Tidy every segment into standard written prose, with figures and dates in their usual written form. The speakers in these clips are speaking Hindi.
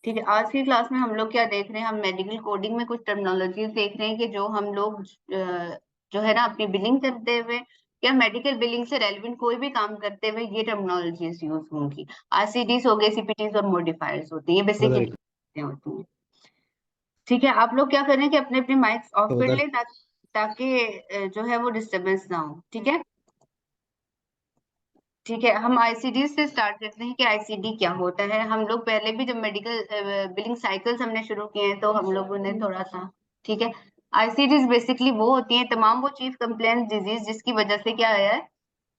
ठीक है, आज की क्लास में हम लोग क्या देख रहे हैं, हम मेडिकल कोडिंग में कुछ टर्मिनोलॉजीज देख रहे हैं कि जो हम लोग जो है ना अपनी बिलिंग करते हुए या मेडिकल बिलिंग से रेलिवेंट कोई भी काम करते हुए ये टर्मिनोलॉजीज यूज होंगी। आरसीडीज हो गए, सीपीटीज और मॉडिफायर्स होती है, ये बेसिकली राइट। होती है। ठीक है, आप लोग क्या करें कि अपने अपने माइक्स ऑफ कर उधर लें ताकि जो है वो डिस्टरबेंस ना हो। ठीक है, ठीक है, हम आईसीडी से स्टार्ट करते हैं कि आईसीडी क्या होता है। हम लोग पहले भी जब मेडिकल बिलिंग साइकिल्स हमने शुरू किए हैं तो हम लोगों ने थोड़ा सा, ठीक है, आईसीडीज बेसिकली वो होती हैं तमाम वो चीफ कंप्लेंट डिजीज जिसकी वजह से क्या आया है,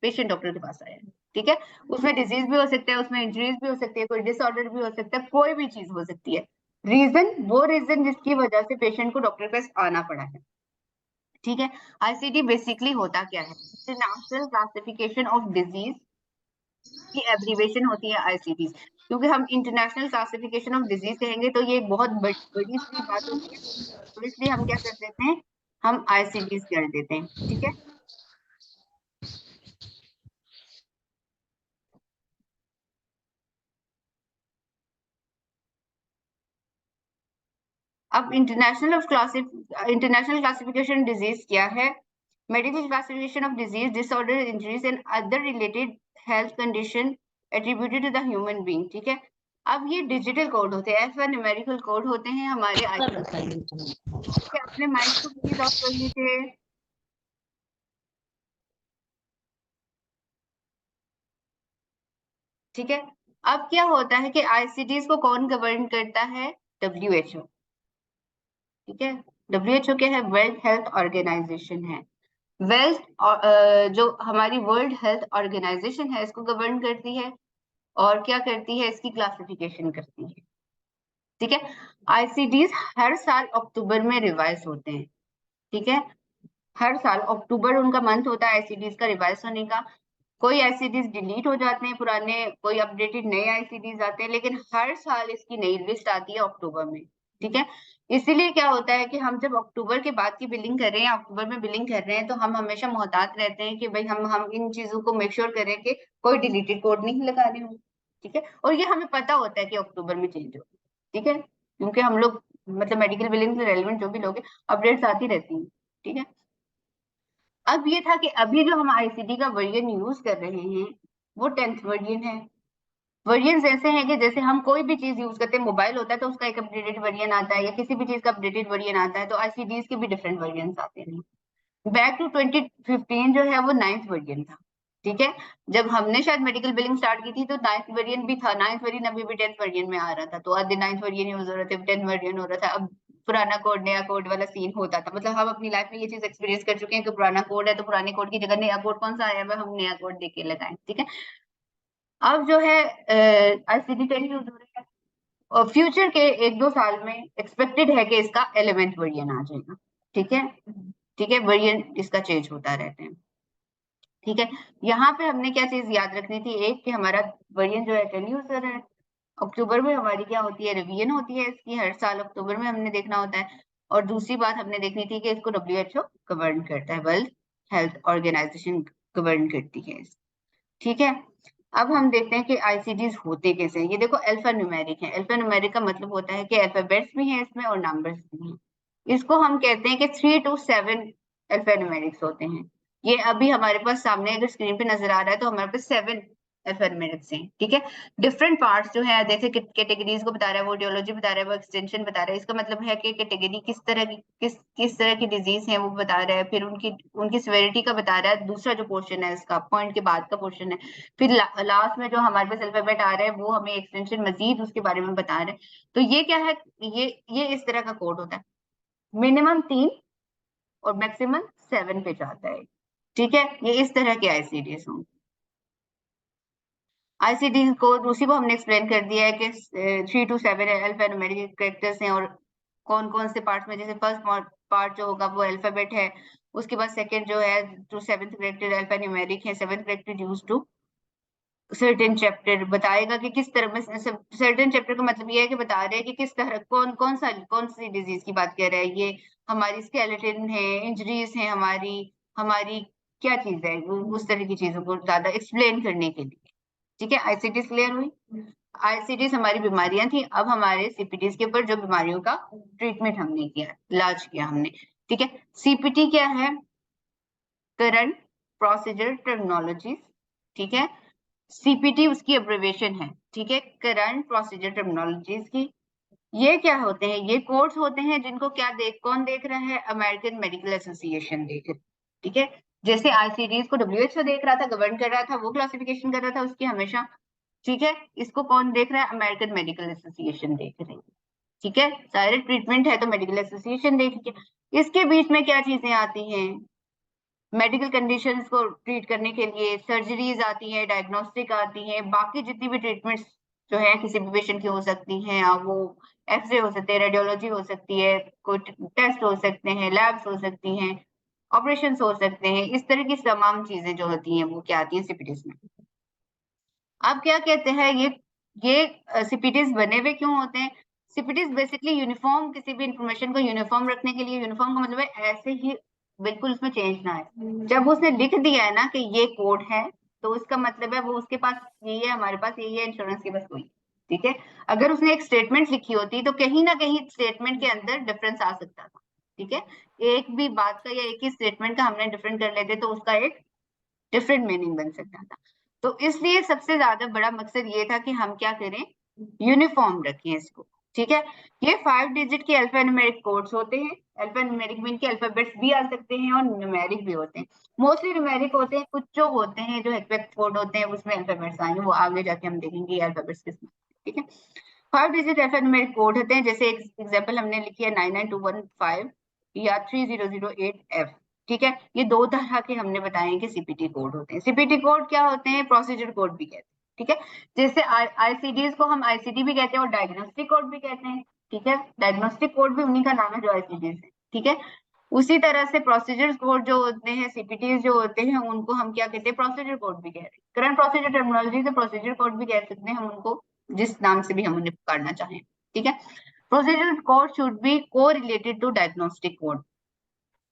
पेशेंट डॉक्टर के पास आया है। ठीक है, उसमें डिजीज भी हो सकता है, उसमें इंजरीज भी हो सकती है, कोई डिसऑर्डर भी हो सकता है, कोई भी चीज हो सकती है। रीजन वो रीजन जिसकी वजह से पेशेंट को डॉक्टर के पास आना पड़ा है। ठीक है, आईसीडी बेसिकली होता क्या है, इंटरनेशनल क्लासिफिकेशन ऑफ डिजीज की एब्रीवेशन होती है आईसीडीज। क्योंकि हम इंटरनेशनल क्लासिफिकेशन ऑफ डिजीज कहेंगे तो ये एक बहुत बड़ी सी बात होती है, तो इसलिए हम क्या कर देते हैं, हम आईसीडीज कर देते हैं। ठीक है, अब इंटरनेशनल क्लासिफिकेशन डिजीज क्या है, medical classification of disease disorder injuries and other related health condition attributed to the human being. ठीक है, अब ये डिजिटल कोड होते हैं, ऐसा न्यूमेरिकल कोड होते हैं हमारे अपने माइक को प्लीज ऑफ कर लीजिए। ठीक है, अब क्या होता है कि आईसीडीज को कौन गवर्न करता है, डब्ल्यूएचओ। ठीक है, डब्ल्यूएचओ क्या है, वर्ल्ड हेल्थ ऑर्गेनाइजेशन है। जो हमारी वर्ल्ड हेल्थ ऑर्गेनाइजेशन है इसको गवर्न करती है और क्या करती है, इसकी क्लासिफिकेशन करती है। ठीक है, आईसीडीज हर साल अक्टूबर में रिवाइज होते हैं। ठीक है, हर साल अक्टूबर उनका मंथ होता है आईसीडीज का रिवाइज होने का। कोई आईसीडीज डिलीट हो जाते हैं पुराने, कोई अपडेटेड नए आईसीडीज आते हैं, लेकिन हर साल इसकी नई लिस्ट आती है अक्टूबर में। ठीक है, इसीलिए क्या होता है कि हम जब अक्टूबर के बाद की बिलिंग कर रहे हैं, अक्टूबर में बिलिंग कर रहे हैं, तो हम हमेशा मोहतात रहते हैं कि भाई हम इन चीजों को मेक श्योर करें कि कोई डिलीटेड कोड नहीं लगा रहे हो। ठीक है, और ये हमें पता होता है कि अक्टूबर में चेंज हो। ठीक है, क्योंकि हम लोग मतलब मेडिकल बिलिंग से रेलिवेंट जो भी लोग हैं अपडेट्स आती रहती हैं। ठीक है, अब ये था कि अभी जो हम आईसीडी का वर्जन यूज कर रहे हैं वो 10th वर्जन है। वर्जन ऐसे हैं कि जैसे हम कोई भी चीज यूज करते हैं, मोबाइल होता है तो उसका एक अपडेटेड वर्जन आता है, या किसी भी चीज का अपडेटेड वर्जन आता है, तो आईसीडीज के भी डिफरेंट वर्जन आते हैं। बैक टू 2015 जो है वो 9th वर्जन था। ठीक है, जब हमने शायद मेडिकल बिलिंग स्टार्ट की थी तो 9th वर्जन भी था, 9th वर्जन अभी भी 10th वर्जन में आ रहा था, तो आधे 9th वर्जन यूज हो रहे थे, 10th वर्जन हो रहा था। अब पुराना कोड नया कोड वाला सीन होता था, मतलब हम अपनी लाइफ में ये चीज एक्सपीरियंस कर चुके हैं कि पुराना कोड है तो पुराने कोड की जगह नया कोड कौन सा आया है हम नया कोड देके लगाएं। ठीक है, अब जो है आईसीडी 10 यूज हो रहा है और फ्यूचर के 1-2 साल में एक्सपेक्टेड है कि इसका 11th वर्जन आ जाएगा। ठीक है, ठीक है, वर्जन इसका चेंज होता रहता है। ठीक है, यहाँ पे हमने क्या चीज याद रखनी थी, एक कि हमारा वर्जन जो है 10 यूजर है। अक्टूबर में हमारी क्या होती है, रिवीजन होती है इसकी, हर साल अक्टूबर में हमने देखना होता है। और दूसरी बात हमने देखनी थी कि इसको डब्ल्यूएचओ गवर्न करता है, वर्ल्ड हेल्थ ऑर्गेनाइजेशन गवर्न करती है। ठीक है, अब हम देखते हैं कि आईसीडीज होते कैसे हैं। ये देखो अल्फा न्यूमेरिक है, अल्फा न्यूमेरिक का मतलब होता है कि अल्फाबेट्स भी हैं इसमें और नंबर्स भी हैं। इसको हम कहते हैं कि 3 to 7 अल्फा न्यूमेरिक्स होते हैं। ये अभी हमारे पास सामने अगर स्क्रीन पे नजर आ रहा है तो हमारे पास 7 अल्फा न्यूमेरिक्स हैं। ठीक है, डिफरेंट पार्ट्स जो है जैसे कैटेगरीज को बता रहा है, वो टियोलॉजी बता रहा है, वो एक्सटेंशन बता रहा है। इसका मतलब है कि कैटेगरी किस तरह की डिजीज है वो बता रहा है, फिर उनकी उनकी सिवियरिटी का बता रहा है। दूसरा जो पोर्शन है इसका पॉइंट के बाद का पोर्शन है, फिर लास्ट में जो हमारे पास अल्फाबेट आ रहा है वो हमें एक्सटेंशन मजीद उसके बारे में बता रहे हैं। तो ये क्या है, ये इस तरह का कोड होता है, मिनिमम 3 और मैक्सिमम 7 पे जाता है। ठीक है, ये इस तरह के आईसीडीएस होंगे। आईसीडी को उसी को हमने एक्सप्लेन कर दिया है कि 3 to 7 अल्फान्यूमेरिक कैरेक्टर्स हैं और कौन कौन से पार्ट्स में, जैसे फर्स्ट पार्ट जो होगा वो अल्फाबेट है, उसके बाद सेकंड जो है टू 7th कैरेक्टर अल्फान्यूमेरिक है, 7th character use to certain chapter बताएगा कि किस तरह में सर्टेन चैप्टर का मतलब ये है कि बता रहे हैं कि किस तरह कौन सी डिजीज की बात कर रहा है ये, हमारी स्केलेटन है, इंजरीज है, हमारी हमारी क्या चीज है, उस तरह की चीजों को ज्यादा एक्सप्लेन करने के लिए। ठीक है, आईसीडीज क्लियर हुई। आईसीडीज हमारी बीमारियां थी, अब हमारे सीपीटीज के ऊपर जो बीमारियों का ट्रीटमेंट हमने किया, इलाज किया हमने। ठीक है, सीपीटी क्या है? Current procedure terminology. ठीक है, सीपीटी उसकी एब्रिविएशन है। ठीक है, करंट प्रोसीजर टर्मिनोलॉजीज की। ये क्या होते हैं? ये कोड्स होते हैं जिनको कौन देख रहा है? अमेरिकन मेडिकल एसोसिएशन देख रहा है। ठीक है, जैसे आईसीडीज को डब्ल्यूएचओ देख रहा था, गवर्न कर रहा था, वो क्लासिफिकेशन कर रहा था उसकी हमेशा। ठीक है, इसको कौन देख रहा है? अमेरिकन मेडिकल एसोसिएशन देख रही है। ठीक है, सारे ट्रीटमेंट है तो मेडिकल एसोसिएशन देख रही है। इसके बीच में क्या चीजें आती हैं? मेडिकल कंडीशंस को ट्रीट करने के लिए सर्जरीज आती है, डायग्नोस्टिक आती है, बाकी जितनी भी ट्रीटमेंट्स जो है किसी भी पेशेंट की हो सकती हैं, वो एक्सरे हो सकते हैं, रेडियोलॉजी हो सकती है, कोई टेस्ट हो सकते हैं, लैब्स हो सकती हैं, ऑपरेशन हो सकते हैं, इस तरह की तमाम चीजें जो होती हैं वो क्या आती हैं सीपीटीज में। अब क्या कहते हैं ये सीपीटीज बने हुए क्यों होते हैं? सीपीटीज बेसिकली यूनिफॉर्म, किसी भी इंफॉर्मेशन को यूनिफॉर्म रखने के लिए। यूनिफॉर्म का मतलब है ऐसे ही बिल्कुल उसमें चेंज ना है। जब उसने लिख दिया है ना कि ये कोड है, तो उसका मतलब है वो उसके पास यही है, हमारे पास यही है, इंश्योरेंस के पास कोई। ठीक है, अगर उसने एक स्टेटमेंट लिखी होती तो कहीं ना कहीं स्टेटमेंट के अंदर डिफरेंस आ सकता था। ठीक है, एक भी बात का या एक ही स्टेटमेंट का हमने डिफरेंट कर लेते तो उसका एक डिफरेंट मीनिंग बन सकता था। तो इसलिए सबसे ज्यादा बड़ा मकसद ये था कि हम क्या करें? यूनिफॉर्म रखें इसको। ठीक है, ये 5 डिजिट के अल्फान्यूमेरिक कोड्स होते हैं। अल्फान्यूमेरिक मीन के अल्फाबेट्स भी आ सकते हैं और न्यूमेरिक भी होते हैं। मोस्टली न्यूमेरिक होते हैं, कुछ जो होते हैं जो हेक्सेडेसिमल कोड होते हैं उसमें अल्फाबेट्स आएंगे, वो आगे जाके हम देखेंगे अल्फाबेट्स किसमें। ठीक है, 5 डिजिट अल्फान्यूमेरिक कोड होते हैं, जैसे एक एग्जांपल हमने लिखी है 99215 या 3008F। ठीक है, ये दो तरह के हमने बताए कि सीपीटी कोड होते हैं। सीपीटी कोड क्या होते हैं? प्रोसीजर कोड भी कहते हैं। ठीक है, जैसे आईसीडीज को हम आईसीडी भी कहते हैं और डायग्नोस्टिक कोड भी कहते हैं। ठीक है, डायग्नोस्टिक कोड भी उन्हीं का नाम है जो आईसीडीज है। ठीक है, उसी तरह से प्रोसीजर कोड जो होते हैं, सीपीटीज जो होते हैं, उनको हम क्या कहते हैं? प्रोसीजर कोड भी कहते हैं। करंट प्रोसीजर टर्मिनोलॉजी से प्रोसीजर कोड भी कह सकते हैं हम उनको, जिस नाम से भी हम उन्हें पुकारना चाहें। ठीक है, प्रोसीजर कोड शुड बी को रिलेटेड टू डायग्नोस्टिक कोड।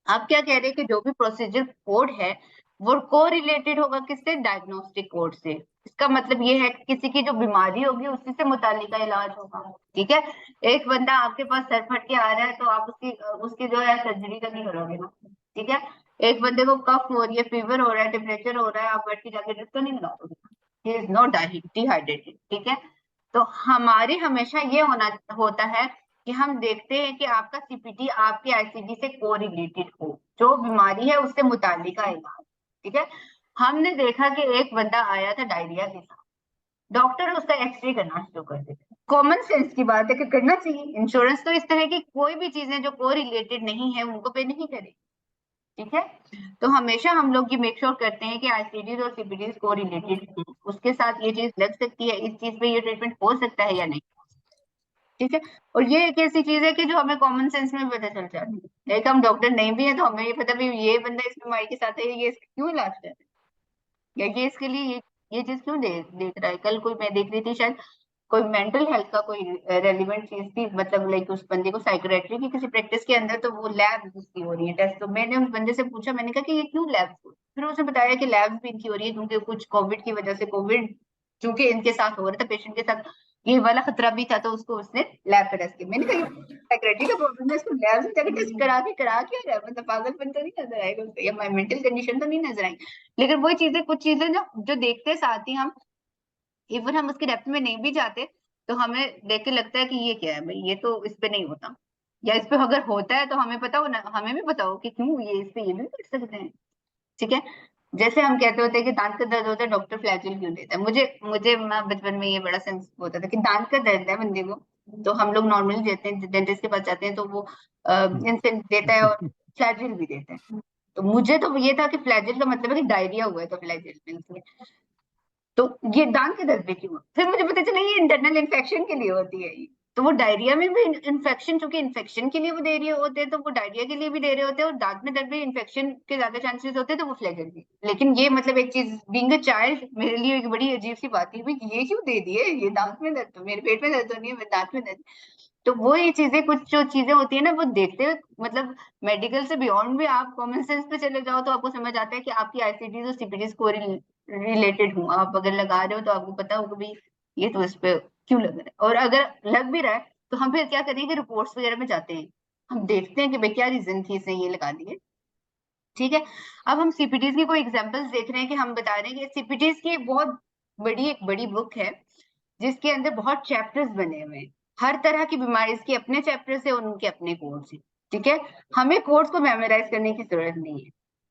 आप क्या कह रहे हैं कि जो भी प्रोसीजर कोड है वो को रिलेटेड होगा किससे? डायग्नोस्टिक कोड से। इसका मतलब ये है कि किसी की जो बीमारी होगी उसी से मुतालिका इलाज होगा। ठीक है, एक बंदा आपके पास सर फट के आ रहा है तो आप उसकी उसकी जो है सर्जरी तो नहीं करोगे ना। ठीक है, एक बंदे को कफ हो रही है, फीवर हो रहा है, टेम्परेचर हो रहा है, आप बैठ के जाके ड्रिप तो नहीं लगाओगे। He is not dehydrated. ठीक है, तो हमारी हमेशा ये होता है कि हम देखते हैं कि आपका सीपीटी आपके आईसीडी से को रिलेटेड हो, जो बीमारी है उससे मुतालिका इलाज। ठीक है, हमने देखा कि एक बंदा आया था डायरिया के साथ, डॉक्टर उसका एक्सरे करना शुरू कर देते। कॉमन सेंस की बात है कि करना चाहिए। इंश्योरेंस तो इस तरह की कोई भी चीजें जो को रिलेटेड नहीं है उनको पे नहीं करे। ठीक है, तो हमेशा हम लोग ये मेक श्योर करते हैं कि आईसीडीज और सीपीडीज को रिलेटेड हो, उसके साथ ये चीज लग सकती है, इस चीज पे ये ट्रीटमेंट हो सकता है या नहीं। ठीक है, और ये एक ऐसी चीज है कि जो हमें कॉमन सेंस में पता चल जाती है। एक हम डॉक्टर नहीं भी है तो हमें ये पता भी ये बंदा इस बीमारी के साथ है, ये इसका क्यों इलाज कर रहा है, या ये इसके लिए ये चीज क्यों देख रहा है। कल कोई मैं देख रही थी शायद, कोई मेंटल हेल्थ का कोई रेलिवेंट चीज थी, मतलब लाइक उस बंदे को साइकोट्री की किसी प्रैक्टिस के अंदर, तो वो लैब उसकी हो रही है टेस्ट। तो मैंने उस बंदे से पूछा, मैंने कहा कि ये क्यों लैब? फिर उसने बताया कि लैब भी इनकी हो रही है क्योंकि कुछ कोविड की वजह से, कोविड चूंकि इनके साथ हो रहा था, पेशेंट के साथ ये वाला खतरा भी था, तो उसको उसने लैब पे टेस्ट किया। मैंने कहा साइकोट्री का प्रॉब्लम है, इसको लैब से जाकर टेस्ट करा के रहा है, मतलब पागलपन तो नहीं नजर आएगा उसको, या मेंटल कंडीशन तो नहीं नजर आएगी। लेकिन वही चीजें, कुछ चीजें जो देखते साथ ही हम, इवन हम उसके डेप्थ में नहीं भी जाते, तो हमें देख के लगता है कि ये क्या है भाई, ये तो इस पे नहीं होता, या इस पे अगर होता है तो हमें पता हो ना, हमें भी पता हो कि क्यों ये इस पे ये भी कर सकते हैं। ठीक है, जैसे हम कहते होते हैं कि दांत का दर्द होता है, डॉक्टर फ्लैजिल क्यों देता है? मुझे मुझे मैं बचपन में ये बड़ा सेंस होता था कि दांत का दर्द है बंदे को, तो हम लोग नॉर्मली देते हैं, डेंटिस्ट के पास जाते हैं तो वो इंसेंट देता है और फ्लैजिल भी देते हैं। तो मुझे तो ये था कि फ्लैजिल का मतलब है कि डायरिया हुआ है तो फ्लैजिल। तो ये दांत के दर्द में क्यों? फिर मुझे पता चला ये इंटरनल इन्फेक्शन के लिए होती है ये। तो वो डायरिया में भी इन्फेक्शन, चूंकि इन्फेक्शन के लिए वो दे रहे होते हैं, तो वो डायरिया के लिए भी दे रहे होते हैं, और दांत में दर्द में इन्फेक्शन के ज्यादा चांसेस होते हैं, तो वो फ्लैगल भी। लेकिन ये मतलब एक चीज, बीइंग अ चाइल्ड, मेरे लिए एक बड़ी अजीब सी बात थी, भाई ये क्यों दे दिए? ये दांत में दर्द, तो मेरे पेट में दर्द तो नहीं है, मेरे दांत में दर्द। तो वो ये चीजें, कुछ जो चीजें होती है ना, वो देखते हुए, मतलब मेडिकल से बियॉन्ड भी आप कॉमन सेंस पे चले जाओ तो आपको समझ आता है कि आपकी आईसीडीज और सीपीडीज को रिलेटेड हूँ। आप अगर लगा रहे हो तो आपको पता होगा भाई ये तो इस पे क्यों लग रहा है, और अगर लग भी रहा है तो हम फिर क्या करेंगे, रिपोर्ट्स वगैरह में जाते हैं, हम देखते हैं कि भाई क्या रीजन थी इसने ये लगा दिए। ठीक है, अब हम सीपीटीज की कोई एग्जांपल्स देख रहे हैं कि हम बता रहे हैं कि सीपीटीज की बहुत एक बड़ी बुक है जिसके अंदर बहुत चैप्टर्स बने हुए हैं। हर तरह की बीमारी के अपने चैप्टर्स है और उनके अपने कोड्स हैं। ठीक है, हमें कोड्स को मेमोराइज करने की जरूरत नहीं है।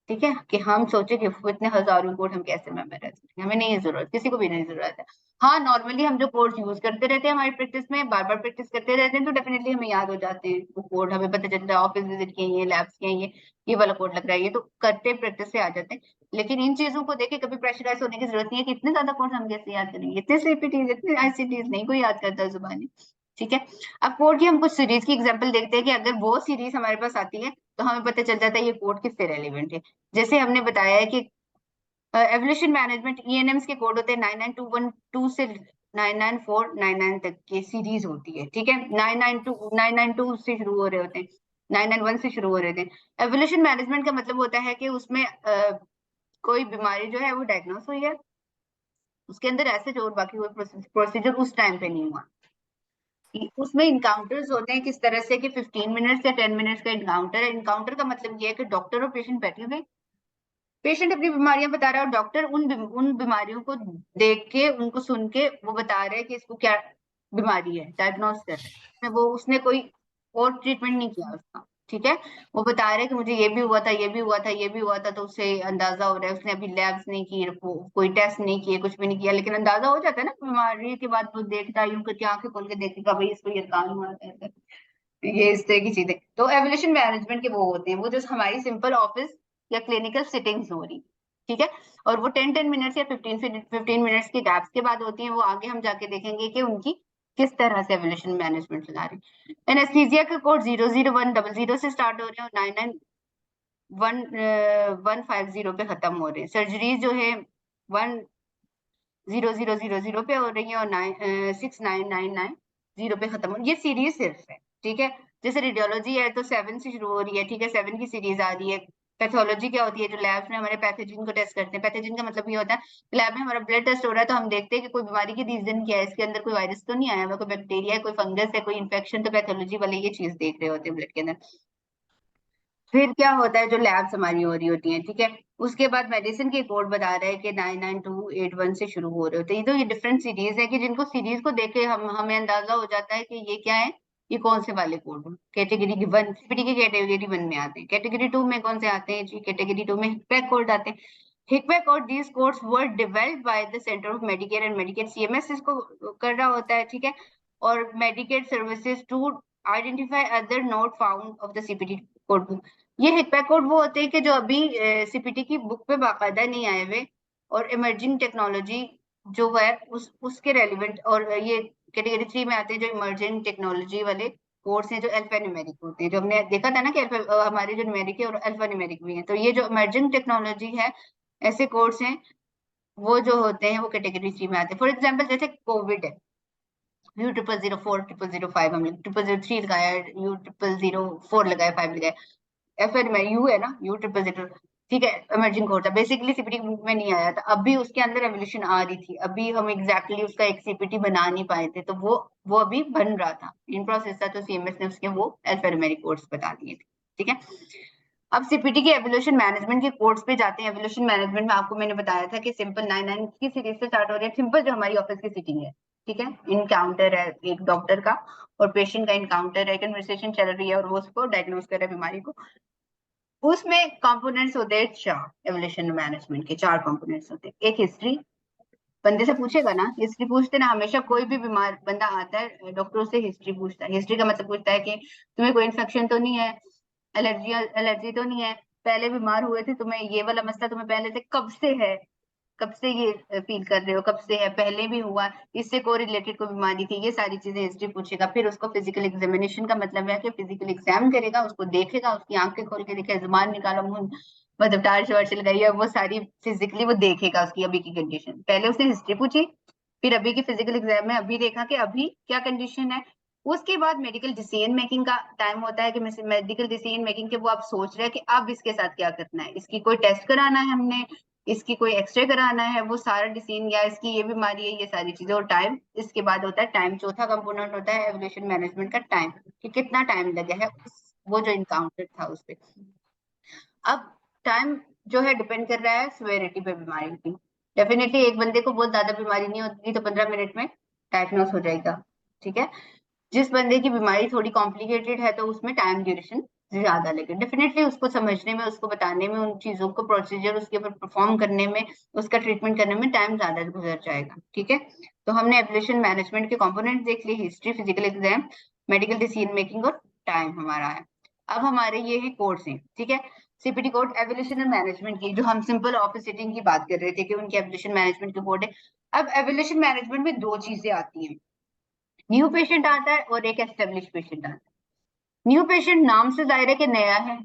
ठीक है, कि हम सोचे कि इतने हजारों कोड हम कैसे मेमोराइज करेंगे, हमें नहीं है जरूरत, किसी को भी नहीं जरूरत है। हाँ, नॉर्मली हम जो कोड्स यूज करते रहते हैं हमारी प्रैक्टिस में, बार बार प्रैक्टिस करते रहते हैं तो डेफिनेटली हमें याद हो जाते हैं वो कोड, हमें पता चलता है ऑफिस विजिट किए हैं, लैब्स किए हैं, ये वाला कोड लग रहा है, ये तो करते प्रैक्टिस से आ जाते हैं। लेकिन इन चीजों को देखे कभी प्रेशराइज होने की जरूरत नहीं है कि इतने ज्यादा कोर्स हम कैसे याद करेंगे, इतने सीपीटीज इतने आईसीटीज नहीं कोई याद करता जुबानी। ठीक है, अब कोड की हम कुछ सीरीज की एग्जांपल देखते हैं कि अगर वो सीरीज हमारे पास आती है तो हमें पता चल जाता है ये कोड किससे रेलिवेंट है। जैसे हमने बताया है कि एवोल्यूशन मैनेजमेंट ईएनएम्स के कोड होते हैं 99212 से 99499 तक की सीरीज होती है। ठीक है, 992 से शुरू हो रहे होते हैं, 991 से शुरू हो रहे थे। एवोल्यूशन मैनेजमेंट का मतलब होता है कि उसमें कोई बीमारी जो है वो डायग्नोस हुई है, उसके अंदर ऐसे जो और बाकी कोई प्रोसीजर उस टाइम पे नहीं हुआ। उसमें इनकाउंटर्स होते हैं किस तरह से कि 15 मिनट्स या 10 मिनट्स का इनकाउंटर है। इनकाउंटर का मतलब ये है कि डॉक्टर और पेशेंट बैठे हुए, पेशेंट अपनी बीमारियां बता रहा है और डॉक्टर उन बीमारियों को देख के उनको सुन के वो बता रहे हैं कि इसको क्या बीमारी है, डायग्नोस कर रहे हैं। वो उसने कोई और ट्रीटमेंट नहीं किया उसका। ठीक है, वो बता रहे हैं कि मुझे ये भी हुआ था, ये भी हुआ था, ये भी हुआ था, तो उससे अंदाजा हो रहा है, उसने अभी लैब्स नहीं की, कोई टेस्ट नहीं किए, कुछ भी नहीं किया, लेकिन अंदाजा हो जाता है ना बीमारी के बाद। वो देखता है यूं करके आंखें खोल के देखेगा भाई इसको ये काम हुआ है, ये इस तरह की चीजें। तो एवोल्यूशन मैनेजमेंट के वो होते हैं, वो जो हमारी सिंपल ऑफिस या क्लिनिकल सिटिंग्स हो रही। ठीक है, और वो 10 10 मिनट्स या 15 15 मिनट्स के गैप्स के बाद होती हैं। वो आगे हम जाके देखेंगे कि उनकी किस तरह से एवोल्यूशन मैनेजमेंट चला रही है। एनेस्थीसिया के कोड 00100 से स्टार्ट हो रहे हैं और 99150 पे खत्म हो रहे हैं। सर्जरीज जो है 10000 पे हो रही है और 6999 पे खत्म हो, ये सीरीज सिर्फ है। ठीक है, जैसे रेडियोलॉजी है तो 7 से शुरू हो रही है। ठीक है, 7 की सीरीज आ रही है। पैथोलॉजी क्या होती है, जो लैब में हमारे पैथोजन को टेस्ट करते हैं। पैथोजन का मतलब ये होता है लैब में हमारा ब्लड टेस्ट हो रहा है तो हम देखते हैं कि कोई बीमारी की रीजन क्या है, इसके अंदर कोई वायरस तो नहीं आया हुआ, कोई बैक्टीरिया है, कोई फंगस है, कोई इन्फेक्शन, तो पैथोलॉजी वाले ये चीज देख रहे होते हैं ब्लड के अंदर। फिर क्या होता है, जो लैब्स हमारी हो रही होती हैं। ठीक है, उसके बाद मेडिसिन के कोड बता रहे हैं कि 99281 से शुरू हो रहे होते हैं। तो ये डिफरेंट सीरीज है कि जिनको सीरीज को देख के हमें अंदाजा हो जाता है कि ये क्या है, ये कौन से वाले कोड कैटेगरी 1 सीपीटी की कैटेगरी 1 में आते हैं। कैटेगरी 2 में कौन से आते हैं जी, कैटेगरी 2 में हिकपैक कोड आते हैं। हिकपैक और these codes were developed by the center of Medicare and Medicaid, CMS इसको कर रहा होता है। ठीक है, और Medicaid services to identify other not found of the CPT code book. ये हिकपैक कोड वो होते हैं कि जो अभी सीपीटी की बुक पे बाकायदा नहीं आए हुए और इमर्जिंग टेक्नोलॉजी जो है उसके रेलिवेंट, और ये कैटेगरी 3 में आते हैं जो इमर्जिंग टेक्नोलॉजी वाले कोड्स हैं जो अल्फा न्यूमेरिक होते हैं। जो हमने देखा था ना कि हमारे जो न्यूमेरिक है और अल्फा न्यूमेरिक भी है, तो ये जो इमर्जिंग टेक्नोलॉजी है ऐसे कोड्स हैं वो जो होते हैं वो कैटेगरी 3 में आते हैं। फॉर एग्जाम्पल जैसे कोविड है, U0004 0005, हमने 000 लगाया, U0004 लगाया, 5 लगाया, FN में यू है ना, U0000। ठीक है, इमर्जिंग कोड था, बेसिकली सीपीटी बुक में नहीं आया था, अभी उसके अंदर एवोल्यूशन आ रही थी, अभी हम एग्जैक्टली उसका एक सीपीटी बना नहीं पाए थे, तो वो अभी बन रहा था, इन प्रोसेस था, तो सीएमएस ने उसके वो अल्फान्यूमेरिक कोड्स बता दिए थे। ठीक है, अब सीपीटी के एवोल्यूशन मैनेजमेंट के कोड्स पे जाते हैं। एवोल्यूशन मैनेजमेंट में आपको मैंने बताया था कि सिंपल 99 की सीरीज से स्टार्ट हो रही है। सिंपल जो हमारी ऑफिस की सीटिंग है, ठीक है, इनकाउंटर है एक डॉक्टर का और पेशेंट का, इनकाउंटर है, कन्वर्सेशन चल रही है और वो उसको डायग्नोस कर रहा है बीमारी को। उसमें कंपोनेंट्स होते हैं चार, एवोल्यूशन मैनेजमेंट के चार कंपोनेंट्स होते हैं। एक हिस्ट्री, बंदे से पूछेगा ना, हिस्ट्री पूछते ना हमेशा, कोई भी बीमार बंदा आता है डॉक्टरों से हिस्ट्री पूछता है। हिस्ट्री का मतलब पूछता है कि तुम्हें कोई इन्फेक्शन तो नहीं है, एलर्जी एलर्जी तो नहीं है, पहले बीमार हुए थे, तुम्हें ये वाला मसला तुम्हें पहले से कब से है, कब से ये फील कर रहे हो, कब से है, पहले भी हुआ, इससे को रिलेटेड कोई बीमारी थी, ये सारी चीजें हिस्ट्री पूछेगा। फिर उसको फिजिकल एग्जामिनेशन का मतलब है कि फिजिकल एग्जाम करेगा, उसको देखेगा, उसकी आंखें खोल के देखेगा, जुबान निकाला, मुंह मतलब टार्च वार्च लगाई है, वो सारी फिजिकली वो देखेगा उसकी अभी की कंडीशन। पहले उसने हिस्ट्री पूछी, फिर अभी की फिजिकल एग्जाम में अभी देखा कि अभी क्या कंडीशन है। उसके बाद मेडिकल डिसीजन मेकिंग का टाइम होता है कि मेडिकल डिसीजन मेकिंग के वो आप सोच रहे हैं कि अब इसके साथ क्या करना है, इसकी कोई टेस्ट कराना है हमने, इसकी कोई एक्सरे कराना है, वो सारा डिसीजन, या इसकी ये बीमारी है, ये सारी चीजें, और टाइम इसके बाद होता है टाइम। चौथा कंपोनेंट होता है एवोल्यूशन मैनेजमेंट का टाइम, कि कितना टाइम लगा है वो जो इनकाउंटर था उस पे। अब टाइम जो है डिपेंड कर रहा है सिवियरिटी पे बीमारी की। डेफिनेटली एक बंदे को बहुत ज्यादा बीमारी नहीं होती तो 15 मिनट में डायग्नोस हो जाएगा, ठीक है। जिस बंदे की बीमारी थोड़ी कॉम्प्लिकेटेड है तो उसमें टाइम ड्यूरेशन ज्यादा लगे, डेफिनेटली उसको समझने में, उसको बताने में, उन चीजों को प्रोसीजर उसके ऊपर परफॉर्म करने में, उसका ट्रीटमेंट करने में टाइम ज्यादा गुजर जाएगा, ठीक है। तो हमने एवोल्यूशन मैनेजमेंट के कंपोनेंट देख लिए, history, physical exam, medical decision making और टाइम हमारा है। अब हमारे ये है कोड्स हैं, ठीक है। सीपीटी कोड एवोल्यूशन मैनेजमेंट की, जो हम सिंपल ऑफिस सिटिंग की बात कर रहे थे कि उनके एवोल्यूशन मैनेजमेंट के कोड है। अब एवोल्यूशन मैनेजमेंट में दो चीजें आती हैं, न्यू पेशेंट आता है और एक एस्टेब्लिश पेशेंट आता है। न्यू पेशेंट नाम से जाहिर है कि नया है,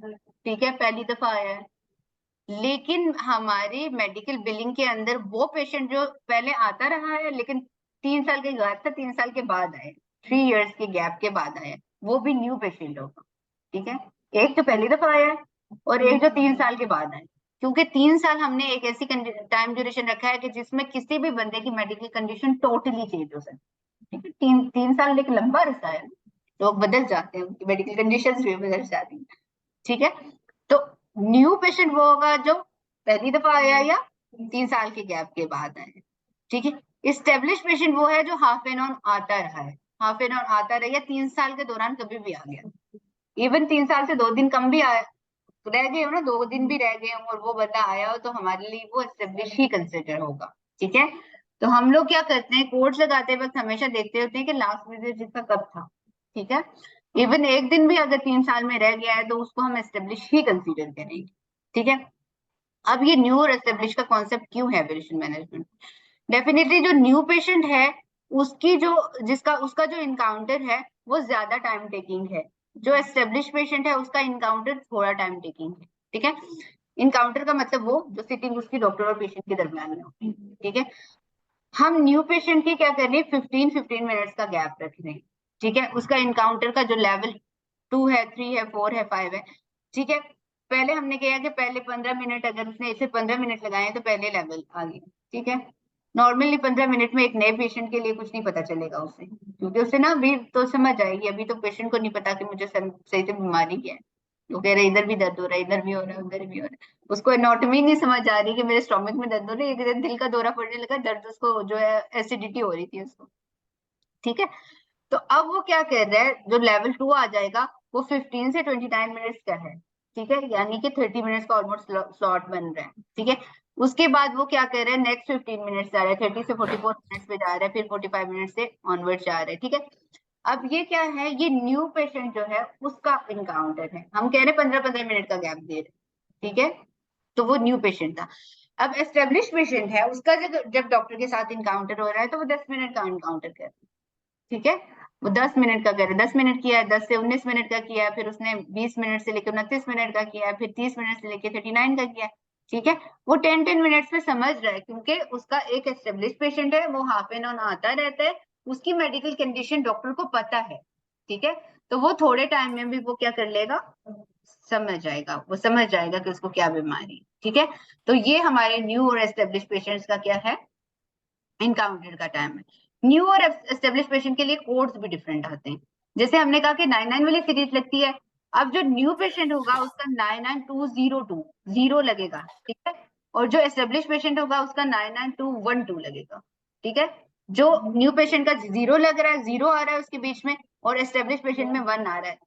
ठीक है, पहली दफा आया है। लेकिन हमारी मेडिकल बिलिंग के अंदर वो पेशेंट जो पहले आता रहा है लेकिन 3 साल के गैप था, 3 साल के बाद आए, 3 इयर्स के गैप के बाद आए, वो भी न्यू पेशेंट होगा, ठीक है। एक तो पहली दफा आया है और एक जो 3 साल के बाद आए, क्योंकि 3 साल हमने एक ऐसी टाइम ड्यूरेशन रखा है कि जिसमें किसी भी बंदे की मेडिकल कंडीशन टोटली चेंज हो सकती है, ठीक है। 3 साल एक लंबा अरसा है, लोग बदल जाते हैं, उनकी मेडिकल कंडीशन भी बदल जाती है, ठीक है। तो न्यू पेशेंट वो होगा जो पहली दफा आया या 3 साल के गैप के बाद आया, ठीक है। इस्टेब्लिश पेशेंट वो है जो हाफ एन ऑन आता रहा है, हाफ एन ऑन आता रहा या 3 साल के दौरान कभी भी आ गया, इवन 3 साल से 2 दिन कम भी आया, रह गए हो ना, 2 दिन भी रह गए हो और वो बंदा आया हो, तो हमारे लिए वो एस्टेब्लिश ही कंसिडर होगा, ठीक है। तो हम लोग क्या करते हैं, कोड्स लगाते वक्त हमेशा देखते होते हैं कि लास्ट विजिट जिसका कब था, ठीक है। इवन एक दिन भी अगर 3 साल में रह गया है तो उसको हम एस्टेब्लिश ही कंसीडर करेंगे, ठीक है। अब ये न्यू और एस्टेब्लिश का कॉन्सेप्ट क्यों है एवोल्यूशन मैनेजमेंट? डेफिनेटली जो न्यू पेशेंट है उसकी जो जिसका उसका जो इनकाउंटर है वो ज्यादा टाइम टेकिंग है, जो एस्टेब्लिश पेशेंट है उसका इनकाउंटर थोड़ा टाइम टेकिंग है, ठीक है। इनकाउंटर का मतलब वो जो सिटिंग उसकी डॉक्टर और पेशेंट के दरमियान में होती है, ठीक है। हम न्यू पेशेंट की क्या कर रहे हैं, 15-15 मिनट्स का गैप रख रहे हैं, ठीक है। उसका इनकाउंटर का जो लेवल 2 है, 3 है, 4 है, 5 है, ठीक है। पहले हमने किया कि पहले 15 मिनट, अगर उसने इसे 15 मिनट लगाए तो पहले लेवल आ गया, ठीक है। नॉर्मली 15 मिनट में एक नए पेशेंट के लिए कुछ नहीं पता चलेगा उसे, क्योंकि उसे ना अभी तो समझ आएगी, अभी तो पेशेंट को नहीं पता कि मुझे सही से बीमारी क्या है। वो कह रहे इधर भी दर्द हो रहा है, इधर भी हो रहा है, उधर भी हो रहा है, उसको एनाटॉमी नहीं समझ आ रही कि मेरे स्टोमक में दर्द हो रही है, एक दिन दिल का दौरा पड़ने लगा, दर्द उसको जो है एसिडिटी हो रही थी उसको, ठीक है। तो अब वो क्या कर रहा है, जो लेवल 2 आ जाएगा वो 15 से 29 मिनट्स का है, ठीक है, यानी कि 30 मिनट्स का ऑलमोस्ट स्लॉट बन रहा है, ठीक है। उसके बाद वो क्या कर रहा है, नेक्स्ट 15 मिनट्स जा रहा है, 30 से 44 मिनट्स पे जा रहा है, फिर 45 मिनट से ऑनवर्ड जा रहा है, ठीक है। अब ये क्या है, ये न्यू पेशेंट जो है उसका इनकाउंटर है, हम कह रहे हैं 15-15 मिनट का गैप दे रहे हैं, ठीक है। तो वो न्यू पेशेंट था। अब एस्टेब्लिश पेशेंट है, उसका जब डॉक्टर के साथ इनकाउंटर हो रहा है तो वो 10 मिनट का इनकाउंटर कर रहा है, ठीक है। वो 10 मिनट का कर रहा है, 10 मिनट किया है, 10 से 19 मिनट का किया है, फिर उसने 20 मिनट से लेकर 29 मिनट का किया है, फिर 30 मिनट से लेकर 39 का किया है, ठीक है। वो 10-10 मिनट्स में समझ रहा है, क्योंकि उसका एक एस्टेब्लिश पेशेंट है, वो हाफ एन ऑन आता रहता है, उसकी मेडिकल कंडीशन डॉक्टर को पता है, ठीक है। तो वो थोड़े टाइम में भी वो क्या कर लेगा, समझ जाएगा, वो समझ जाएगा कि उसको क्या बीमारी, ठीक है। तो ये हमारे न्यू और एस्टेब्लिश पेशेंट्स का क्या है, इनकाउंटर का टाइम है। न्यू और एस्टेब्लिश पेशेंट के लिए कोड्स भी डिफरेंट आते हैं, जैसे हमने कहा कि 99 वाली सीरीज लगती है, अब जो न्यू पेशेंट होगा उसका 99202 जीरो लगेगा, ठीक है। और जो एस्टेब्लिश पेशेंट होगा उसका 99212 लगेगा, ठीक है। जो न्यू पेशेंट का जीरो लग रहा है, जीरो आ रहा है उसके बीच में, और एस्टेब्लिश पेशेंट में 1 आ रहा है,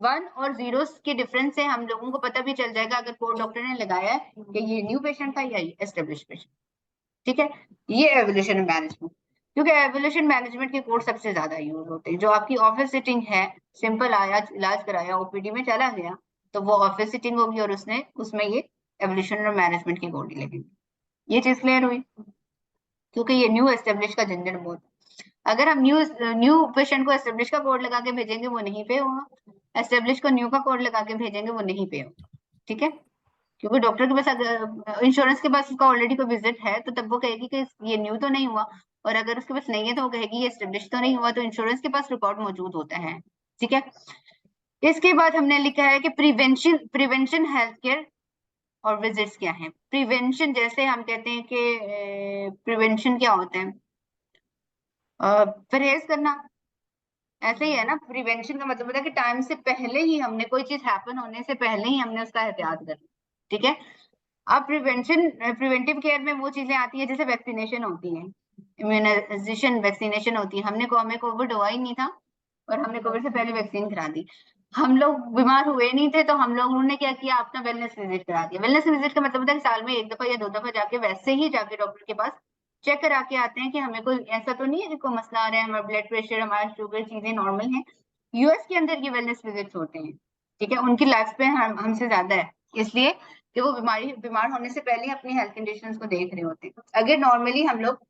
1 और 0 के डिफरेंस से हम लोगों को पता भी चल जाएगा अगर कोड डॉक्टर ने लगाया है कि ये न्यू पेशेंट था या ये एस्टेब्लिश पेशेंट, ठीक है। ये एवोल्यूशन मैनेजमेंट, क्योंकि एवोल्यूशन मैनेजमेंट के कोर्स सबसे ज्यादा यूज होते हैं। जो आपकी ऑफिस सिटिंग है, सिंपल आया, इलाज कराया, ओपीडी में चला गया, तो वो ऑफिस सिटिंग होगी और उसने उसमें ये एवोल्यूशन और मैनेजमेंट की कोड लगेगी। ये चीज क्लियर हुई, क्योंकि ये न्यू एस्टेब्लिश का झंझट बहुत, अगर हम न्यू न्यू पेशेंट को एस्टेब्लिश का कोड लगा के भेजेंगे वो नहीं पे होगा, एस्टेब्लिश को न्यू का कोड लगा के भेजेंगे वो नहीं पे होगा, ठीक है। क्योंकि डॉक्टर के पास अगर इंश्योरेंस के पास उसका ऑलरेडी कोई विजिट है तो तब वो कहेगी कि ये न्यू तो नहीं हुआ, और अगर उसके पास नहीं है तो वो कहेगी ये एस्टेब्लिश तो नहीं हुआ, तो इंश्योरेंस के पास रिकॉर्ड मौजूद होता है, ठीक है। इसके बाद हमने लिखा है कि प्रिवेंशन प्रिवेंशन हेल्थ केयर और विजिट्स क्या है। प्रिवेंशन, जैसे हम कहते हैं कि प्रिवेंशन क्या होता है, परहेज करना, ऐसे ही है ना। प्रिवेंशन का मतलब होता है कि टाइम से पहले ही हमने, कोई चीज हैपन होने से पहले ही हमने उसका एहतियात कर लिया, ठीक है। अब प्रिवेंटिव केयर में वो चीजें आती है जैसे वैक्सीनेशन होती है, इम्यूनाइजेशन, वैक्सीनेशन होती है। हमें कोविड हुआ ही नहीं था और हमने कोविड से पहले वैक्सीन करा दी। हम लोग बीमार हुए नहीं थे तो हम लोगों ने क्या किया, अपना वेलनेस विजिट करा दिया। वेलनेस विजिट का मतलब होता है कि साल में एक दफा या दो दफा जाके, वैसे ही जाके डॉक्टर के पास चेक करा के आते हैं कि हमें कोई ऐसा तो नहीं है कि कोई मसला आ रहा है, हमारा ब्लड प्रेशर, हमारा शुगर, चीजें नॉर्मल है। यूएस के अंदर ये वेलनेस विजिट्स होते हैं, ठीक है। उनकी लाइफ स्पैन हमसे ज्यादा है, इसलिए कि वो बीमार होने से पहले ही अपनी हेल्थ कंडीशंस को देख रहे होते हैं। अगर नॉर्मली हम लोग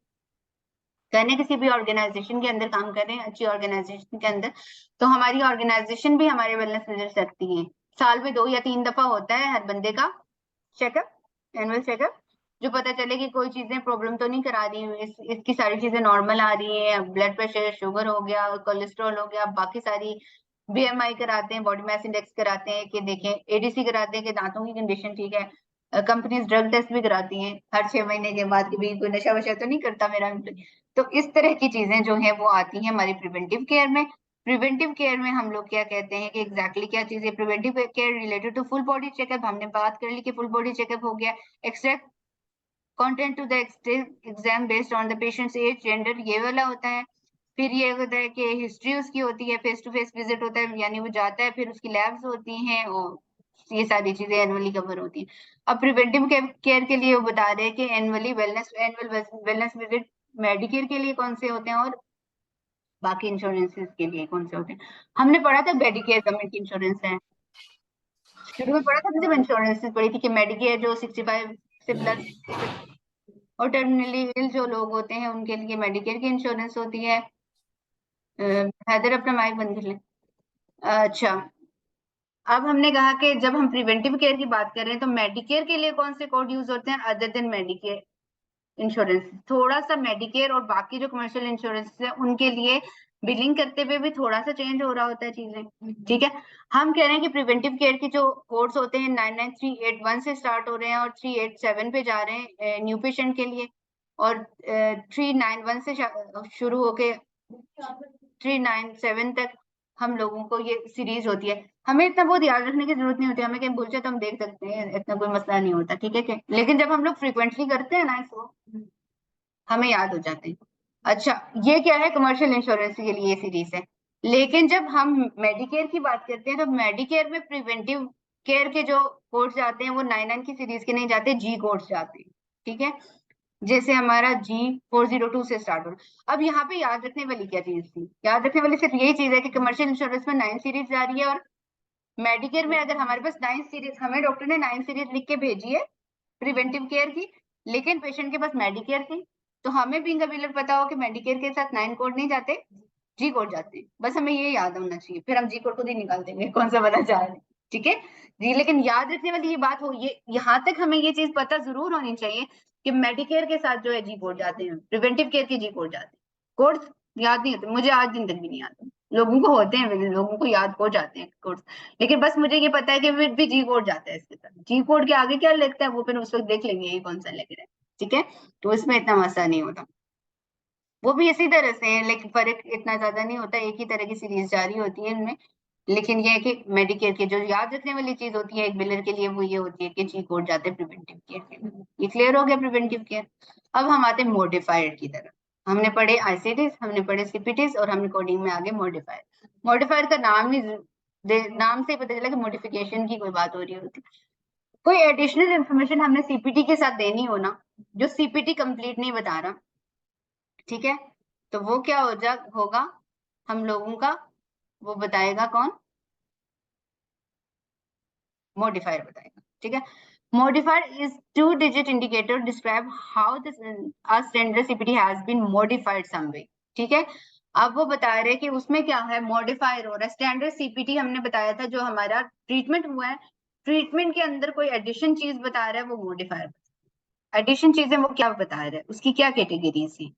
कहने किसी भी ऑर्गेनाइजेशन के अंदर काम कर रहे हैं, अच्छी ऑर्गेनाइजेशन के अंदर, तो हमारी ऑर्गेनाइजेशन भी हमारे वेलनेस विजिट रखती है। साल में 2 या 3 दफा होता है हर बंदे का चेकअप, एनुअल चेकअप, जो पता चले कि कोई चीजें प्रॉब्लम तो नहीं करा रही, इसकी सारी चीजें नॉर्मल आ रही है। ब्लड प्रेशर, शुगर हो गया, कोलेस्ट्रॉल हो गया, बाकी सारी, बीएमआई कराते हैं, बॉडी मास इंडेक्स कराते हैं कि देखें, एडीसी कराते हैं कि दांतों की कंडीशन ठीक है। कंपनीज ड्रग टेस्ट भी कराती हैं हर 6 महीने के बाद कि भाई कोई नशा वशा तो नहीं करता मेरा employee। तो इस तरह की चीजें जो है वो आती हैं हमारी प्रिवेंटिव केयर में। प्रिवेंटिव केयर में हम लोग क्या कहते हैं कि एग्जैक्टली क्या चीज है। Preventive care related to full body checkup, हमने बात कर ली कि फुल बॉडी चेकअप हो गया। Extract content to the exam based on the patient's age, gender, ये वाला होता है। फिर ये होता है कि हिस्ट्री उसकी होती है, फेस टू फेस विजिट होता है, यानी वो जाता है, फिर उसकी लैब्स होती हैं और ये सारी चीजें एनुअली कवर होती हैं। अब प्रिवेंटिव केयर के लिए वो बता रहे हैं कि एनुअल वेलनेस विजिट मेडिकेयर के लिए कौन से होते हैं और बाकी इंश्योरेंसेस के लिए कौन से होते हैं। हमने पढ़ा था मेडिकेयर गवर्नमेंट इंश्योरेंस है, शुरू में पढ़ा था जब इंश्योरेंस पढ़ी थी कि मेडिकेयर जो 65 से प्लस और टर्मिनली इल जो लोग होते हैं उनके लिए मेडिकेयर की इंश्योरेंस होती है। हैदर अपना माइक बंद कर ले। अच्छा, अब हमने कहा कि जब हम प्रिवेंटिव केयर की बात कर रहे हैं तो मेडिकेयर के लिए कौन से कोड यूज होते हैं अदर देन मेडिकेयर इंश्योरेंस। थोड़ा सा मेडिकेयर और बाकी जो कमर्शियल इंश्योरेंस है उनके लिए बिलिंग करते हुए भी थोड़ा सा चेंज हो रहा होता है चीजें, ठीक है। हम कह रहे हैं कि प्रिवेंटिव केयर के जो कोड्स होते हैं 99381 से स्टार्ट हो रहे हैं और 387 पे जा रहे हैं न्यू पेशेंट के लिए, और 391 से शुरू होके 397 तक हम लोगों को ये सीरीज होती है। हमें इतना बहुत याद रखने की जरूरत नहीं होती, हमें कहीं भूल जाए तो हम देख सकते हैं, इतना कोई मसला नहीं होता, ठीक है। लेकिन जब हम लोग फ्रिक्वेंटली करते हैं ना इसको, हमें याद हो जाते हैं। अच्छा, ये क्या है, कमर्शियल इंश्योरेंस के लिए ये सीरीज है। लेकिन जब हम मेडिकेयर की बात करते हैं तो मेडिकेयर में प्रिवेंटिव केयर के जो कोर्स जाते हैं वो 99 की सीरीज के नहीं जाते, जी कोर्स जाते हैं, ठीक है। जैसे हमारा G402 से स्टार्ट हो। अब यहाँ पे याद रखने वाली क्या चीज थी, याद रखने वाली सिर्फ यही चीज है कि कमर्शियल इंश्योरेंस में 9 सीरीज जा रही है और मेडिकेयर में अगर हमारे पास 9 सीरीज, हमें डॉक्टर ने 9 सीरीज लिख के भेजी है प्रिवेंटिव केयर की, लेकिन पेशेंट के पास मेडिकेयर थी, तो हमें बीइंग अ बिलर पता हो कि मेडिकेयर के साथ 9 कोड नहीं जाते, जी कोड जाते हैं। बस हमें ये याद होना चाहिए, फिर हम जी कोड खुद ही निकाल देंगे कौन सा वाला जा रहा है, ठीक है जी। लेकिन याद रखने वाली ये बात हो, ये यहाँ तक हमें ये चीज पता जरूर होनी चाहिए कि मेडिकेयर के साथ जो है जी कोड जाते हैं, प्रिवेंटिव केयर के जी कोड जाते हैं। कोर्स याद नहीं होते, मुझे आज दिन तक भी नहीं आते, लोगों को होते हैं, लोगों को याद हो जाते हैं कोर्स, लेकिन बस मुझे ये पता है कि फिर भी जी कोड जाता है इसके साथ। जी कोड के आगे क्या लिखता है वो फिर उस वक्त देख लेंगे ये कौन सा लिख रहा है, ठीक है। तो इसमें इतना मसला नहीं होता, वो भी इसी तरह से है, लेकिन फर्क इतना ज्यादा नहीं होता, एक ही तरह की सीरीज जारी होती है इनमें। लेकिन ये है कि मेडिकेयर के जो याद रखने वाली चीज होती है एक बिलर के लिए वो ये होती है कि जी कोड जाते हैं प्रिवेंटिव केयर के लिए। ये क्लियर हो गया प्रिवेंटिव केयर। अब हम आते हैं मॉडिफायर की तरफ। हमने पढ़े आईसीडीज, हमने पढ़े सीपीटीज और हमने कोडिंग में आगे मॉडिफायर। मॉडिफायर का नाम ही नाम से ही पता चला कि मॉडिफिकेशन की कोई बात हो रही होती। कोई एडिशनल इंफॉर्मेशन हमने सीपीटी के साथ देनी हो ना, जो सीपीटी कंप्लीट नहीं बता रहा, ठीक है, तो वो क्या होगा हम लोगों का, वो बताएगा कौन, मॉडिफायर बताएगा, ठीक है। Modifier is 2 digit indicator describe how the standard CPT has been modified some way, ठीक है। अब वो बता रहे कि उसमें क्या है, मॉडिफायर हो रहा है। स्टैंडर्ड सीपीटी हमने बताया था जो हमारा ट्रीटमेंट हुआ है, ट्रीटमेंट के अंदर कोई एडिशन चीज बता रहा है वो मॉडिफायर। एडिशन चीजें वो क्या बता रहा है, उसकी क्या कैटेगरीज है।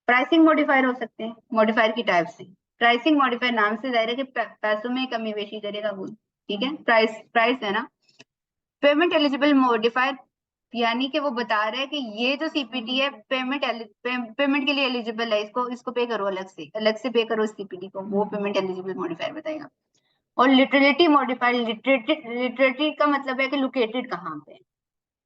प्राइसिंग मॉडिफायर हो सकते हैं, मॉडिफायर की टाइप से। प्राइसिंग मॉडिफायर नाम से जाहिर है कि पैसों में कमी बेशी करेगा वो, ठीक है, प्राइस प्राइस है ना। पेमेंट एलिजिबल मॉडिफायर यानी कि वो बता रहा है कि ये जो सीपीटी है पेमेंट के लिए एलिजिबल है, इसको पे करो, अलग से पे करो सीपीटी को, वो पेमेंट एलिजिबल मॉडिफायर बताएगा। और लिटरेटी मॉडिफायर, लिटरेटी का मतलब है कि लोकेटेड कहाँ पे,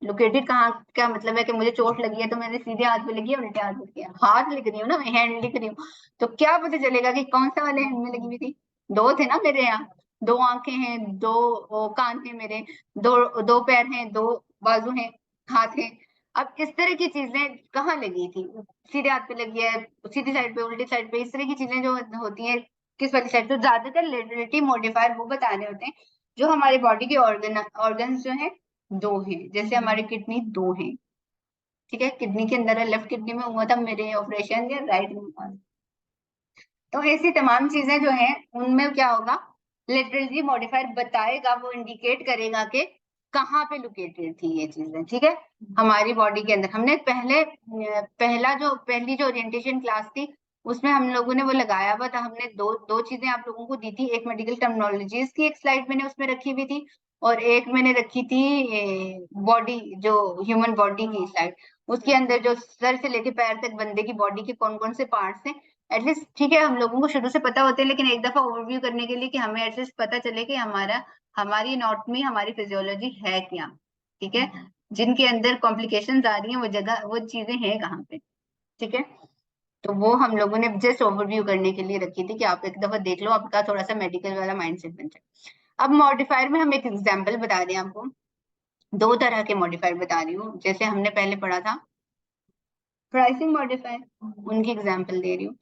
लोकेटेड कहाँ क्या मतलब है कि मुझे चोट लगी है तो मैंने सीधे हाथ पे लगी है, उल्टे हाथ पे किया, हाथ लिख रही हूँ ना मैं, हैंड लिख रही हूँ, तो क्या पता चलेगा कि कौन सा वाले हैंड में लगी हुई थी। दो थे ना मेरे यहाँ, दो आंखें हैं, दो कान हैं मेरे, दो दो पैर हैं, दो बाजू हैं, हाथ हैं। अब इस तरह की चीजें कहाँ लगी थी, सीधे हाथ पे लगी है, सीधी साइड पे, उल्टी साइड पे, इस तरह की चीजें जो होती है किस वाली साइड, तो ज्यादातर लिटरेटी मॉडिफायर वो बता रहे होते हैं जो हमारे बॉडी के ऑर्गन जो है दो हैं, जैसे हमारी किडनी दो हैं, ठीक है, किडनी के अंदर है, लेफ्ट किडनी में हुआ था मेरे ऑपरेशन, या राइट में हुआ। तो ऐसी तमाम चीजें जो हैं उनमें क्या होगा, लिटरेसी मॉडिफायर बताएगा, वो इंडिकेट करेगा कि कहाँ पे लोकेटेड थी ये चीजें, ठीक है, हमारी बॉडी के अंदर। हमने पहली जो ओरिएंटेशन क्लास थी उसमें हम लोगों ने वो लगाया हुआ था, हमने दो दो चीजें आप लोगों को दी थी, एक मेडिकल टर्मिनोलॉजीज की एक स्लाइड मैंने उसमें रखी हुई थी, और एक मैंने रखी थी बॉडी, जो ह्यूमन बॉडी की स्लाइड, उसके अंदर जो सर से लेके पैर तक बंदे की बॉडी के कौन कौन से पार्ट्स हैं एटलीस्ट, ठीक है, हम लोगों को शुरू से पता होते हैं, लेकिन एक दफा ओवरव्यू करने के लिए कि हमें एटलीस्ट पता चले कि हमारी एनाटॉमी, हमारी फिजियोलॉजी है क्या, ठीक है, जिनके अंदर कॉम्प्लिकेशंस आ रही हैं वो जगह, वो चीजें हैं कहाँ पे, ठीक है। तो वो हम लोगों ने जस्ट ओवरव्यू करने के लिए रखी थी कि आप एक दफा देख लो, आपका थोड़ा सा मेडिकल वाला माइंडसेट बन जाए। अब मॉडिफायर में हम एक एग्जाम्पल बता दें आपको, दो तरह के मॉडिफायर बता रही हूँ, जैसे हमने पहले पढ़ा था प्राइसिंग मॉडिफायर, उनकी एग्जाम्पल दे रही हूँ।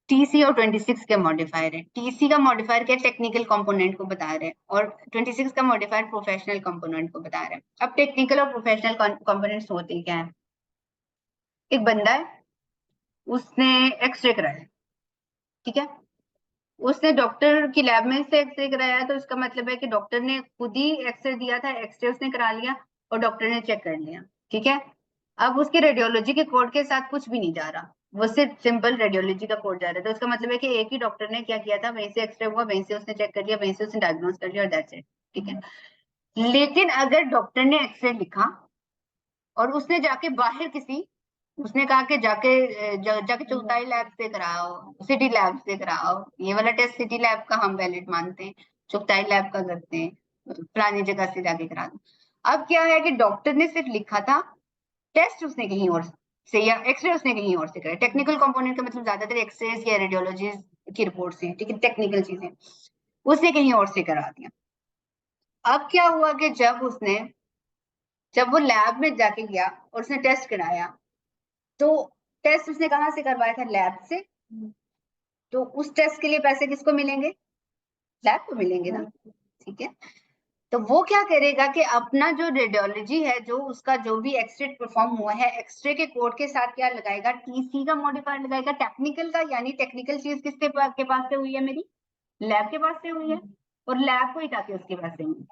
टीसी और 26 का मॉडिफायर है, टीसी का मॉडिफायर क्या टेक्निकल कंपोनेंट को बता रहे हैं, और 26 का मॉडिफायर प्रोफेशनल कंपोनेंट को बता रहे हैं। अब टेक्निकल और प्रोफेशनल कंपोनेंट्स होते क्या है, एक बंदा है, उसने एक्सरे कराया, ठीक है, उसने डॉक्टर की लैब में से एक्सरे कराया, तो इसका मतलब है कि डॉक्टर ने खुद ही एक्सरे दिया था, एक्सरे उसने करा लिया और डॉक्टर ने चेक कर लिया, ठीक है। अब उसके रेडियोलॉजी के कोड के साथ कुछ भी नहीं जा रहा, वो सिर्फ सिंपल रेडियोलॉजी का कोड जा रहा है, तो इसका मतलब है कि एक ही डॉक्टर ने क्या किया था, वहीं से एक्सरे हुआ, वहीं से उसने चेक कर लिया, वहीं से उसने डायग्नोज कर लिया और दैट्स इट, ठीक है। लेकिन अगर डॉक्टर ने एक्सरे लिखा और उसने जाके बाहर किसी, उसने कहा कि जाके चौथाई लैब से कराओ, सिटी लैब से कराओ, ये वाला टेस्ट सिटी लैब का हम वैलिड मानते हैं, चौथाई लैब का करते हैं, फलानी जगह से जाके करा दो। अब क्या है कि डॉक्टर ने सिर्फ लिखा था, टेस्ट उसने कहीं और से, या एक्सरे उसने कहीं और से कराया, टेक्निकल कंपोनेंट का मतलब ज्यादातर एक्सरेज या रेडियोलॉजीज की रिपोर्ट से, ठीक है, टेक्निकल चीजें उसने कहीं और से करा दिया। अब क्या हुआ कि जब वो लैब में जाके गया और उसने टेस्ट कराया, तो टेस्ट उसने कहाँ से करवाया था, लैब से, तो उस टेस्ट के लिए पैसे किसको मिलेंगे, लैब को मिलेंगे ना, ठीक है। तो वो क्या करेगा कि अपना जो रेडियोलॉजी है, जो उसका जो भी एक्सरे परफॉर्म हुआ है, एक्सरे के कोड के साथ क्या लगाएगा, टीसी का मॉडिफायर लगाएगा टेक्निकल का, यानी टेक्निकल चीज किसके के पास से हुई है, मेरी लैब के पास से हुई है, और लैब को ही ताकि उसके पास से हुई,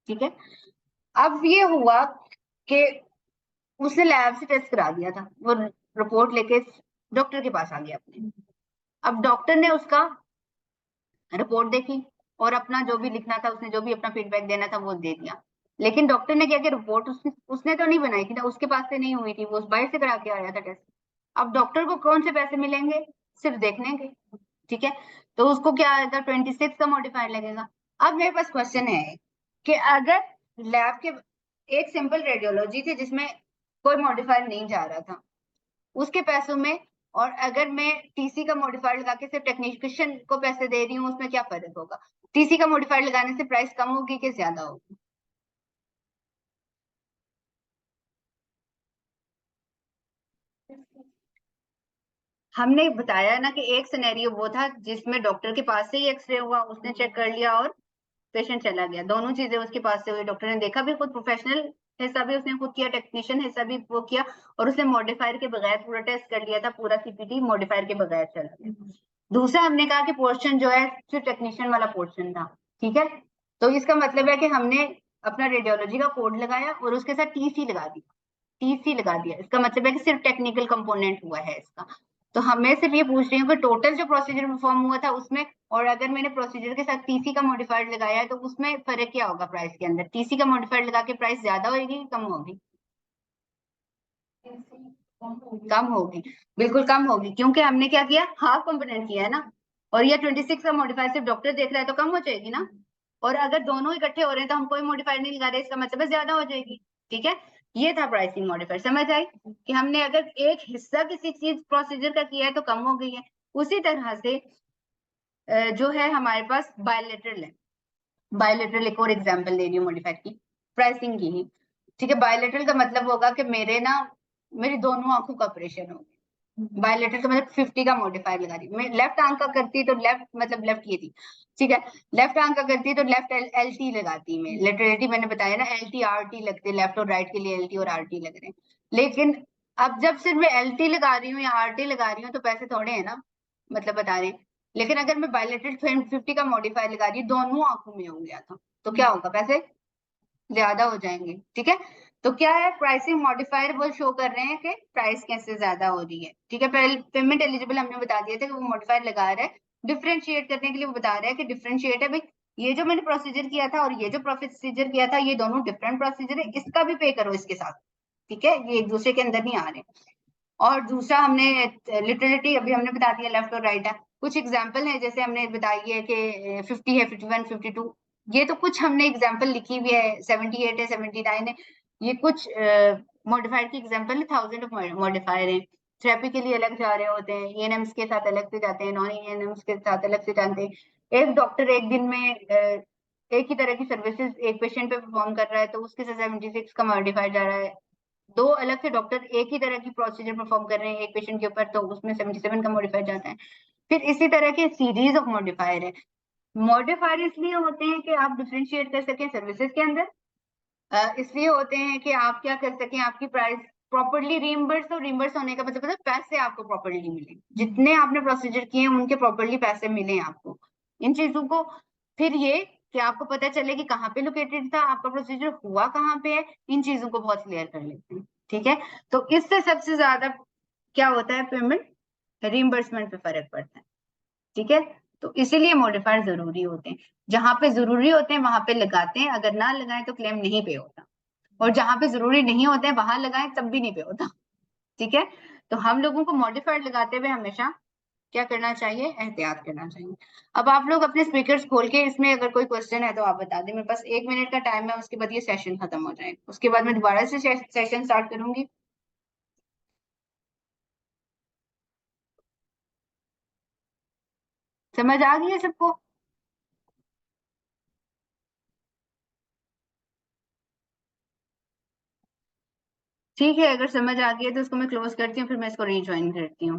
ठीक है। अब ये हुआ कि उसने लैब से टेस्ट करा दिया था, वो रिपोर्ट लेके डॉक्टर के पास आ गया अपने। अब डॉक्टर ने उसका रिपोर्ट देखी और अपना जो भी लिखना था, उसने जो भी अपना फीडबैक देना था वो दे दिया, लेकिन डॉक्टर ने क्या किया, रिपोर्ट उसने तो नहीं बनाई थी ना, उसके पास से नहीं हुई थी, वो उस बाहर से करा के आया था टेस्ट। अब डॉक्टर को कौन से पैसे मिलेंगे, सिर्फ देखने के, ठीक है, तो उसको क्या आएगा, 26 का मॉडिफायर लगेगा। अब मेरे पास क्वेश्चन है कि अगर लैब के एक सिंपल रेडियोलॉजी थी जिसमें कोई मॉडिफायर नहीं जा रहा था, उसके पैसों में, और अगर मैं टीसी का मॉडिफायर लगा के सिर्फ टेक्नीशियन को पैसे दे रही हूँ, उसमें क्या फर्क होगा, टीसी का मॉडिफायर लगाने से प्राइस कम होगी कि ज्यादा होगी। हमने बताया ना कि एक सिनेरियो वो था जिसमें डॉक्टर के पास से ही एक्सरे हुआ, उसने चेक कर लिया और पेशेंट चला गया, दोनों चीजें उसके पास से हुई, डॉक्टर ने देखा भी खुद, प्रोफेशनल हिस्सा भी उसने खुद किया, टेक्नीशियन हिस्सा भी वो किया, और उसने मॉडिफायर के बगैर पूरा टेस्ट कर लिया था, पूरा सीपीटी मॉडिफायर के बगैर चला गया। दूसरा हमने कहा कि पोर्शन जो है सिर्फ टेक्नीशियन वाला पोर्शन था, ठीक है, तो इसका मतलब है कि हमने अपना रेडियोलॉजी का कोड लगाया और उसके साथ टीसी लगा दिया, टीसी लगा दिया, इसका मतलब है कि सिर्फ टेक्निकल कंपोनेंट हुआ है इसका। तो हमें सिर्फ ये पूछ रही हूँ कि टोटल जो प्रोसीजर परफॉर्म हुआ था उसमें, और अगर मैंने प्रोसीजर के साथ टीसी का मॉडिफायर लगाया है तो उसमें फर्क क्या होगा प्राइस के अंदर? टीसी का मॉडिफायर लगा के प्राइस ज्यादा होगी कि कम होगी? कम होगी, बिल्कुल कम होगी, क्योंकि हमने क्या किया, हाफ कंपोनेंट किया है ना। और ये 26 का मॉडिफायर सिर्फ डॉक्टर देख रहा है तो कम हो जाएगी ना। और अगर दोनों इकट्ठे हो रहे हैं तो हम कोई मॉडिफायर नहीं लगा रहे, इसका मतलब है ज्यादा हो जाएगी। ठीक है, ये था प्राइसिंग मॉडिफायर। समझ आई कि हमने अगर एक हिस्सा किसी चीज प्रोसीजर का किया है तो कम हो गई है। उसी तरह से जो है हमारे पास बायोलेटरल है। बायोलेटरल एक और एग्जांपल दे रही हूँ मॉडिफायर की, प्राइसिंग की ही। ठीक है, बायोलेटरल का मतलब होगा कि मेरी दोनों आंखों का ऑपरेशन हो गया। बायोलेटरल का मतलब 50 का मॉडिफायर लगा दी मैं। लेफ्ट आंख का करती तो लेफ्ट, मतलब लेफ्ट ये थी, ठीक है, लेफ्ट आंख का करती तो लेफ्ट एल टी लगाती मैं। लेटरलिटी मैंने बताया ना, एल टी आर टी लगते, लेफ्ट और राइट के लिए एल टी और आर टी लग रहे हैं। लेकिन अब जब सिर्फ मैं एल टी लगा रही हूँ या आर टी लगा रही हूँ तो पैसे थोड़े है ना, मतलब बता रहे हैं। लेकिन अगर मैं बायोलेटरल 50 का मॉडिफायर लगा रही हूँ, दोनों आंखों में हो गया था, तो क्या होगा, पैसे ज्यादा हो जाएंगे। ठीक है, तो क्या है, प्राइसिंग मॉडिफायर वो शो कर रहे हैं कि प्राइस कैसे ज्यादा हो रही है। ठीक है, पेमेंट एलिजिबल हमने बता दिया था कि वो मॉडिफायर लगा रहा है डिफ्रेंशिएट करने के लिए। वो बता रहा है कि डिफ्रेंशिएट है भाई, ये जो मैंने प्रोसीजर किया था और ये जो प्रोसीजर किया था, ये दोनों डिफरेंट प्रोसीजर है, इसका भी पे करो इसके साथ। ठीक है, ये एक दूसरे के अंदर नहीं आ रहे। और दूसरा हमने लिटरेलिटी अभी हमने बता दिया, लेफ्ट और राइट है। कुछ एग्जाम्पल है, जैसे हमने बताई है कि 50 है, 51, 52, ये तो कुछ हमने एग्जाम्पल लिखी हुई है। 78 है, 79 है, ये कुछ मॉडिफायर की एग्जाम्पल है। थाउजेंड ऑफ मॉडिफायर है। थेरेपी के लिए अलग जा रहे होते हैं, एएनएम्स के साथ अलग से जाते हैं, नॉन एएनएम्स के साथ अलग से जाते हैं। एक डॉक्टर एक दिन में एक ही तरह की सर्विसेज एक पेशेंट पे परफॉर्म कर रहा है तो उसके साथ 76 का मॉडिफायर जा रहा है। दो अलग से डॉक्टर एक ही तरह की प्रोसीजर परफॉर्म कर रहे हैं एक पेशेंट के ऊपर, तो उसमें 77 का मॉडिफायर जाता है। फिर इसी तरह के सीरीज ऑफ मॉडिफायर है। मॉडिफायर इसलिए होते हैं कि आप डिफ्रेंशिएट कर सकें सर्विसेज के अंदर, इसलिए होते हैं कि आप क्या कर सकें, आपकी प्राइस प्रॉपरली रीइंबर्स हो। रीइंबर्स होने का मतलब है पैसे आपको प्रॉपरली मिले, जितने आपने प्रोसीजर किए उनके प्रॉपरली पैसे मिले आपको, इन चीजों को। फिर ये कि आपको पता चले कि कहाँ पे लोकेटेड था, आपका प्रोसीजर हुआ कहाँ पे है, इन चीजों को बहुत क्लियर कर लेते हैं। ठीक है, तो इससे सबसे ज्यादा क्या होता है, पेमेंट रीइंबर्समेंट पे फर्क पड़ता है। ठीक है, तो इसीलिए मॉडिफायर जरूरी होते हैं। जहां पे जरूरी होते हैं वहां पे लगाते हैं, अगर ना लगाएं तो क्लेम नहीं पे होता। और जहां पे जरूरी नहीं होते हैं वहां लगाएं तब भी नहीं पे होता। ठीक है, तो हम लोगों को मॉडिफायर लगाते हुए हमेशा क्या करना चाहिए, एहतियात करना चाहिए। अब आप लोग अपने स्पीकर्स खोल के, इसमें अगर कोई क्वेश्चन है तो आप बता दें। मेरे पास 1 मिनट का टाइम है, उसके बाद ये सेशन खत्म हो जाएगा, उसके बाद मैं दोबारा से सेशन स्टार्ट करूंगी। समझ आ गई है सबको? ठीक है, अगर समझ आ गई है तो उसको मैं क्लोज करती हूँ, फिर मैं इसको रीज्वाइन करती हूँ।